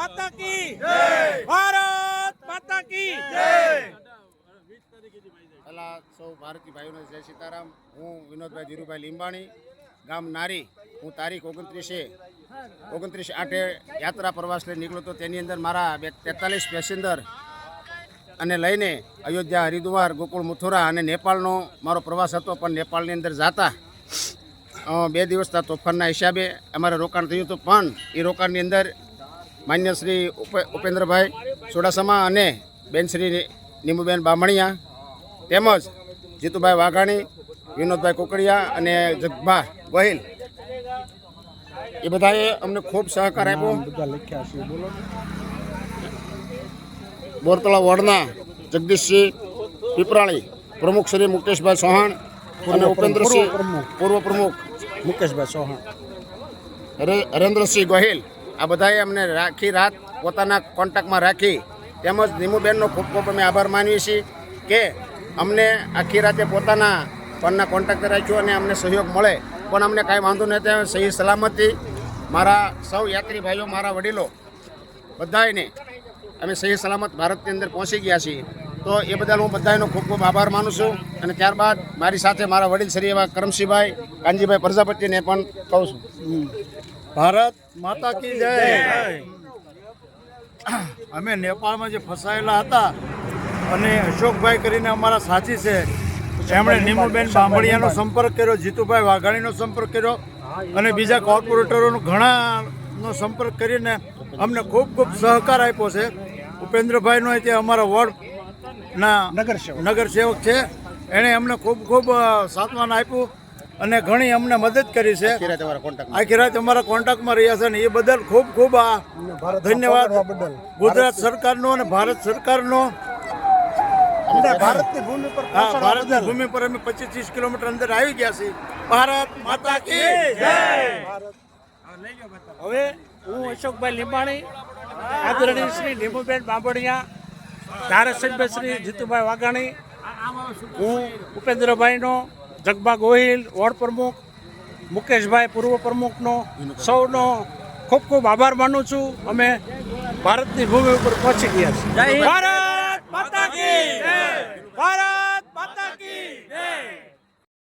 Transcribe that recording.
માતા કી જય, ભારત માતા કી જય। પહેલા સૌ ભારતીય ભાઈઓને જય સીતારામ। હું વિનોદભાઈ ધીરુભાઈ લીંબાણી, ગામ નારી। હું તારીખ 29/8 યાત્રા પ્રવાસ લઈને નીકળ્યો હતો। તેની અંદર મારા 43 પેસેન્જર અને લઈને અયોધ્યા, હરિદ્વાર, ગોકુળ, મથુરા અને નેપાળનો મારો પ્રવાસ હતો। પણ નેપાળની અંદર જતા 2 દિવસના તોફાનના હિસાબે અમારે રોકાણ થયું હતું। પણ એ રોકાણની અંદર માન્ય શ્રી ઉપેન્દ્રભાઈ ચુડાસમા અને બેન શ્રી નીમુબેન બામણિયા તેમજ જીતુભાઈ વાઘાણી, વિનોદભાઈ કોકડિયા અને જગભા ગોહિલ એ બધાએ અમને ખૂબ સહકાર આપ્યો। બોરતળા વોર્ડના જગદીશસિંહ પીપરાળી, પ્રમુખ શ્રી મુકેશભાઈ ચૌહાણ અને ઉપેન્દ્રસિંહ પૂર્વ પ્રમુખ મુકેશભાઈ ચૌહાણ, હરેન્દ્રસિંહ ગોહિલ આ બધાએ અમને રાખી રાત પોતાના કોન્ટેક્ટમાં રાખી। તેમજ નીમુબેનનો ખૂબ ખૂબ અમે આભાર માનીએ છીએ કે અમને આખી રાતે પોતાના ફોનના કોન્ટેક્ટ રાખ્યો અને અમને સહયોગ મળે પણ અમને કાંઈ વાંધો નથી। સહી સલામતી મારા સૌ યાત્રી ભાઈઓ, મારા વડીલો બધાને અમે સહી સલામત ભારતની અંદર પહોંચી ગયા છીએ। તો એ બદલ હું બધાનો ખૂબ ખૂબ આભાર માનું છું। અને ત્યારબાદ મારી સાથે મારા વડીલ શ્રી એવા કરમસિંહભાઈ કાનજીભાઈ પ્રજાપતિને પણ કહું છું, ભારત માતા કી જય। અમે નેપાળમાં જે ફસાયેલા હતા અને અશોકભાઈ કરીને અમારા સાથી છે, એમણે નીમુબેન બામણિયાનો સંપર્ક કર્યો, જીતુભાઈ વાઘાણીનો સંપર્ક કર્યો અને બીજા કોર્પોરેટરોનો ઘણાનો સંપર્ક કરીને અમને ખૂબ ખૂબ સહકાર આપ્યો છે। ઉપેન્દ્રભાઈનો તે અમારા વોર્ડના નગરસેવક છે, એણે અમને ખૂબ ખૂબ સાંત્વન આપ્યું અને ઘણી અમને મદદ કરી છે। આખી રાત અમારા કોન્ટેક્ટમાં રહ્યા છે ને એ બદલ ખૂબ ખૂબ ધન્યવાદ ગુજરાત સરકારનો અને ભારત સરકારનો। ભારતની ભૂમિ પર અમે 25-30 કિલોમીટર અંદર આવી ગયા છીએ। ભારત માતા કી જય। હવે હું અશોકભાઈ લીંબાણી, આદરણીય શ્રી નીમુબેન બામણિયા, ધારાસભ્ય શ્રી જીતુભાઈ વાઘાણી, હું ઉપેન્દ્રભાઈનો, જગભા ગોહિલ વોર્ડ પ્રમુખ, મુકેશભાઈ પૂર્વ પ્રમુખનો સૌનો ખૂબ ખૂબ આભાર માનું છું। અમે ભારતની ભૂમિ ઉપર પહોંચી ગયા છીએ। ભારત માતા કી જય, ભારત